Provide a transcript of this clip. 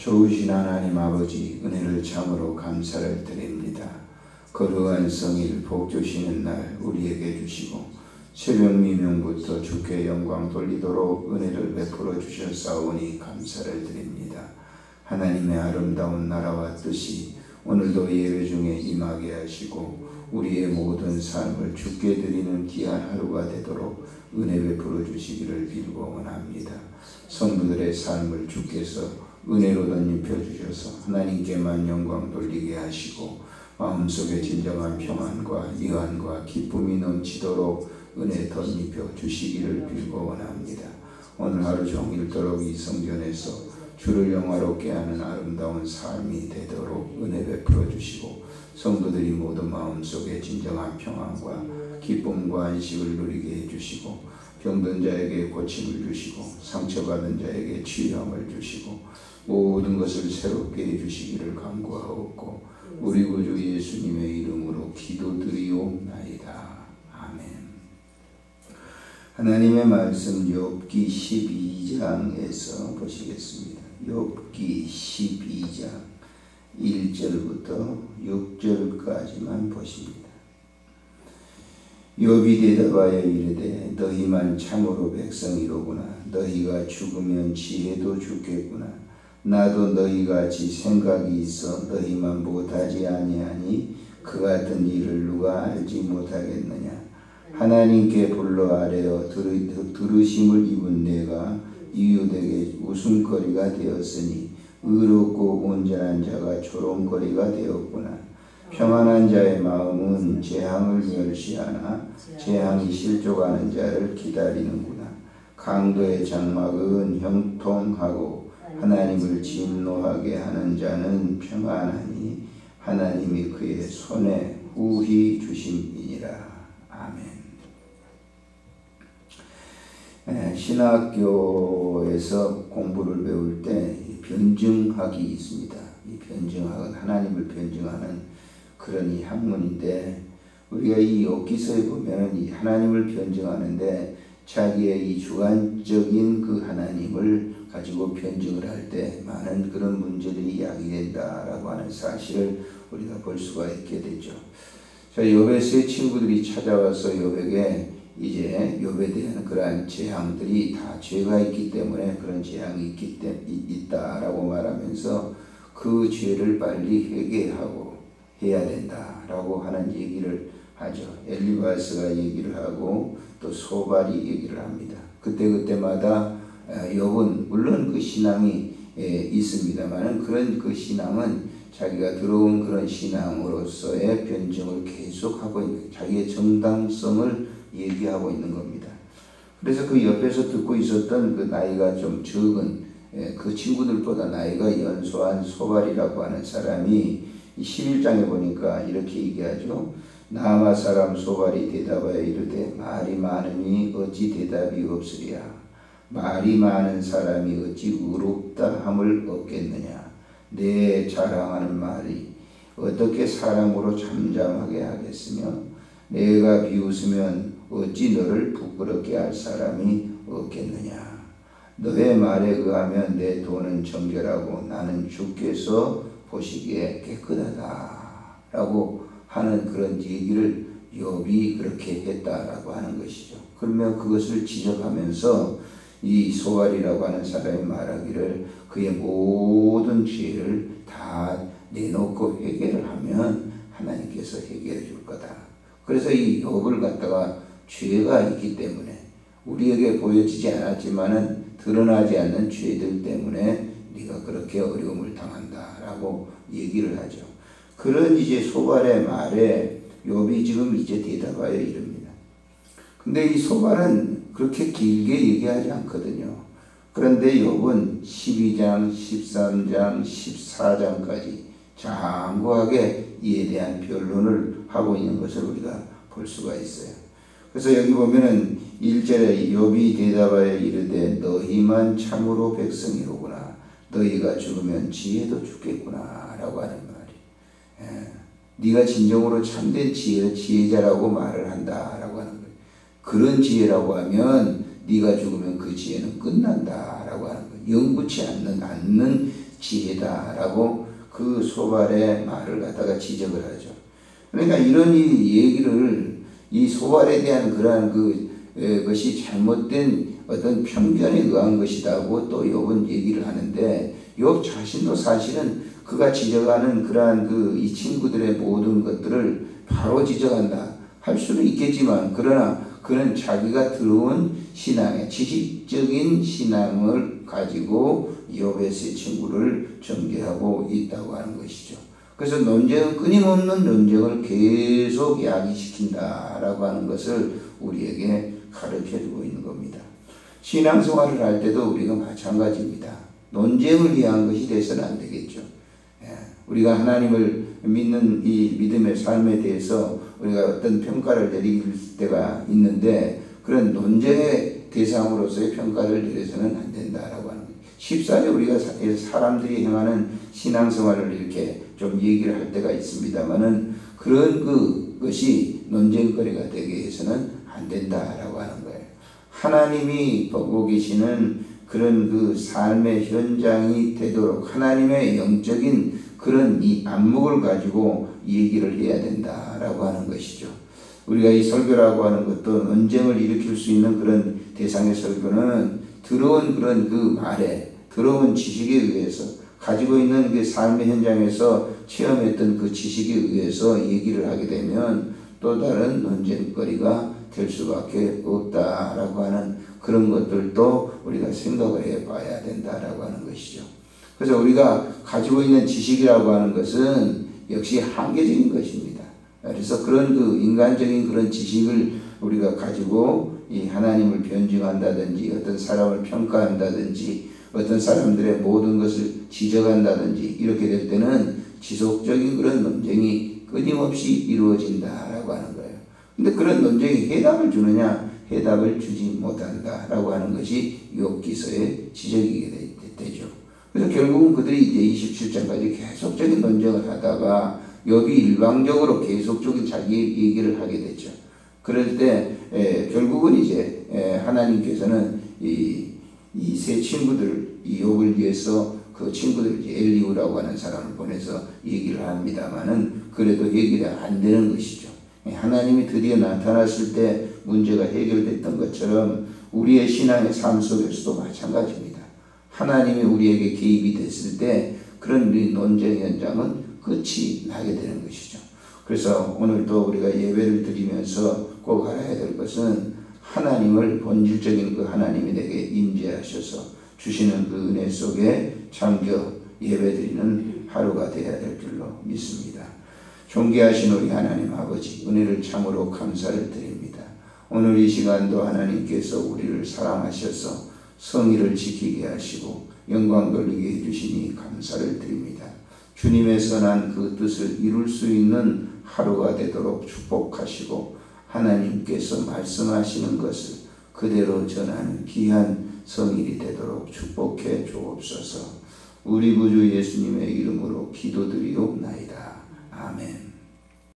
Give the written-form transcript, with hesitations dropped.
좋으신 하나님 아버지, 은혜를 참으로 감사를 드립니다. 거룩한 성일 복 주시는 날 우리에게 주시고 새벽 미명부터 주께 영광 돌리도록 은혜를 베풀어 주셨사오니 감사를 드립니다. 하나님의 아름다운 나라와 뜻이 오늘도 예배 중에 임하게 하시고 우리의 모든 삶을 주께 드리는 귀한 하루가 되도록 은혜 베풀어 주시기를 빌고 원합니다. 성도들의 삶을 주께서 은혜로 덧입혀 주셔서 하나님께만 영광 돌리게 하시고 마음속에 진정한 평안과 위안과 기쁨이 넘치도록 은혜 덧입혀 주시기를 빌고 원합니다. 오늘 하루 종일도록 이 성전에서 주를 영화롭게 하는 아름다운 삶이 되도록 은혜 베풀어 주시고 성도들이 모두 마음속에 진정한 평안과 기쁨과 안식을 누리게 해주시고 병든 자에게 고침을 주시고 상처받은 자에게 치유함을 주시고 모든 것을 새롭게 해주시기를 간구하옵고 우리 구주 예수님의 이름으로 기도드리옵나이다. 아멘. 하나님의 말씀 욥기 12장에서 보시겠습니다. 욥기 12장 1절부터 6절까지만 보십니다. 욥이 대답하여 이르되 너희만 참으로 백성이로구나. 너희가 죽으면 지혜도 죽겠구나. 나도 너희같이 생각이 있어 너희만 못하지 아니하니 그 같은 일을 누가 알지 못하겠느냐. 하나님께 불러 아뢰어 들으심을 입은 내가 이웃에게 웃음거리가 되었으니 의롭고 온전한 자가 조롱거리가 되었구나. 평안한 자의 마음은 재앙을 멸시하나 재앙이 실족하는 자를 기다리는구나. 강도의 장막은 형통하고 하나님을 진노하게 하는 자는 평안하니 하나님이 그의 손에 후히 주심이니라. 아멘. 신학교에서 공부를 배울 때 변증학이 있습니다. 이 변증학은 하나님을 변증하는 그런 이 학문인데 우리가 이 욥기서에 보면 이 하나님을 변증하는데 자기의 이 주관적인 그 하나님을 가지고 변증을 할 때 많은 그런 문제들이 야기된다라고 하는 사실을 우리가 볼 수가 있게 되죠. 자, 욥의 세 친구들이 찾아와서 욥에게 이제 욥에 대한 그러한 재앙들이 다 죄가 있기 때문에 그런 재앙이 있다라고 말하면서 그 죄를 빨리 회개하고 해야 된다라고 하는 얘기를 하죠. 엘리바스가 얘기를 하고 또 소발이 얘기를 합니다. 그때마다 욥은 물론 그 신앙이 있습니다만은 그런 그 신앙은 자기가 들어온 그런 신앙으로서의 변증을 계속하고 있는 자기의 정당성을 얘기하고 있는 겁니다. 그래서 그 옆에서 듣고 있었던 그 나이가 좀 적은 그 친구들보다 나이가 연소한 소발이라고 하는 사람이 11장에 보니까 이렇게 얘기하죠. 나아마 사람 소발이 대답하여 이르되 말이 많으니 어찌 대답이 없으랴. 말이 많은 사람이 어찌 의롭다 함을 얻겠느냐. 내 자랑하는 말이 어떻게 사람으로 잠잠하게 하겠으며 내가 비웃으면 어찌 너를 부끄럽게 할 사람이 없겠느냐. 너의 말에 의하면 내 돈은 정결하고 나는 주께서 보시기에 깨끗하다 라고 하는 그런 얘기를 욥이 그렇게 했다라고 하는 것이죠. 그러면 그것을 지적하면서 이 소발이라고 하는 사람이 말하기를 그의 모든 죄를 다 내놓고 회개를 하면 하나님께서 해결해 줄 거다. 그래서 이 욥을 갖다가 죄가 있기 때문에 우리에게 보여지지 않았지만은 드러나지 않는 죄들 때문에 네가 그렇게 어려움을 당한다라고 얘기를 하죠. 그런 이제 소발의 말에 욥이 지금 이제 대답하여 이릅니다. 근데 이 소발은 그렇게 길게 얘기하지 않거든요. 그런데 욥은 12장, 13장, 14장까지 장구하게 이에 대한 변론을 하고 있는 것을 우리가 볼 수가 있어요. 그래서 여기 보면은 1절에 욥이 대답하여 이르되 너희만 참으로 백성이로구나. 너희가 죽으면 지혜도 죽겠구나 라고 하는 말이. 네가 진정으로 참된 지혜자라고 말을 한다라고 하는 거예요. 그런 지혜라고 하면 네가 죽으면 그 지혜는 끝난다라고 하는 거예요. 영구치 않는 지혜다라고 그 소발의 말을 갖다가 지적을 하죠. 그러니까 이런 얘기를 이 소발에 대한 그러한 것이 잘못된 어떤 편견에 의한 것이라고 또 욥은 얘기를 하는데, 욥 자신도 사실은 그가 지적하는 그러한 이 친구들의 모든 것들을 바로 지적한다 할 수는 있겠지만, 그러나 그는 자기가 들어온 신앙의 지식적인 신앙을 가지고 욥의 세 친구를 전개하고 있다고 하는 것이죠. 그래서 논쟁은 끊임없는 논쟁을 계속 야기시킨다라고 하는 것을 우리에게 가르쳐주고 있는 겁니다. 신앙생활을 할 때도 우리가 마찬가지입니다. 논쟁을 위한 것이 돼서는 안 되겠죠. 우리가 하나님을 믿는 이 믿음의 삶에 대해서 우리가 어떤 평가를 내릴 때가 있는데, 그런 논쟁의 대상으로서의 평가를 내려서는 안 된다라고 하는 거예요. 쉽사리 우리가 사람들이 행하는 신앙생활을 이렇게 좀 얘기를 할 때가 있습니다만은, 그런 것이 논쟁거리가 되게 해서는 안 된다라고 하는 거예요. 하나님이 보고 계시는 그런 삶의 현장이 되도록 하나님의 영적인 그런 이 안목을 가지고 얘기를 해야 된다라고 하는 것이죠. 우리가 이 설교라고 하는 것도 논쟁을 일으킬 수 있는 그런 대상의 설교는 들어온 그런 말에, 들어온 지식에 의해서, 가지고 있는 그 삶의 현장에서 체험했던 그 지식에 의해서 얘기를 하게 되면 또 다른 논쟁거리가 될 수밖에 없다라고 하는 그런 것들도 우리가 생각을 해봐야 된다라고 하는 것이죠. 그래서 우리가 가지고 있는 지식이라고 하는 것은 역시 한계적인 것입니다. 그래서 그런 인간적인 그런 지식을 우리가 가지고 이 하나님을 변증한다든지, 어떤 사람을 평가한다든지, 어떤 사람들의 모든 것을 지적한다든지, 이렇게 될 때는 지속적인 그런 논쟁이 끊임없이 이루어진다라고 하는 거예요. 근데 그런 논쟁이 해답을 주느냐? 해답을 주지 못한다라고 하는 것이 욥기서의 지적이게 되죠. 그래서 결국은 그들이 이제 27장까지 계속적인 논쟁을 하다가 욥이 일방적으로 계속적인 자기 얘기를 하게 되죠. 그럴 때 결국은 이제 하나님께서는 이 세 친구들, 이 욥을 위해서 그 친구들 엘리후라고 하는 사람을 보내서 얘기를 합니다만은 그래도 얘기가 안 되는 것이죠. 하나님이 드디어 나타났을 때 문제가 해결됐던 것처럼 우리의 신앙의 삶 속에서도 마찬가지입니다. 하나님이 우리에게 개입이 됐을 때 그런 논쟁 현장은 끝이 나게 되는 것이죠. 그래서 오늘도 우리가 예배를 드리면서 꼭 알아야 될 것은, 하나님을 본질적인 그 하나님이 내게 임재하셔서 주시는 그 은혜 속에 잠겨 예배드리는 하루가 되어야 될 줄로 믿습니다. 존귀하신 우리 하나님 아버지, 은혜를 참으로 감사를 드립니다. 오늘 이 시간도 하나님께서 우리를 사랑하셔서 성의를 지키게 하시고 영광 돌리게 해주시니 감사를 드립니다. 주님의 선한 그 뜻을 이룰 수 있는 하루가 되도록 축복하시고, 하나님께서 말씀하시는 것을 그대로 전하는 귀한 성일이 되도록 축복해 주옵소서. 우리 구주 예수님의 이름으로 기도드리옵나이다. 아멘.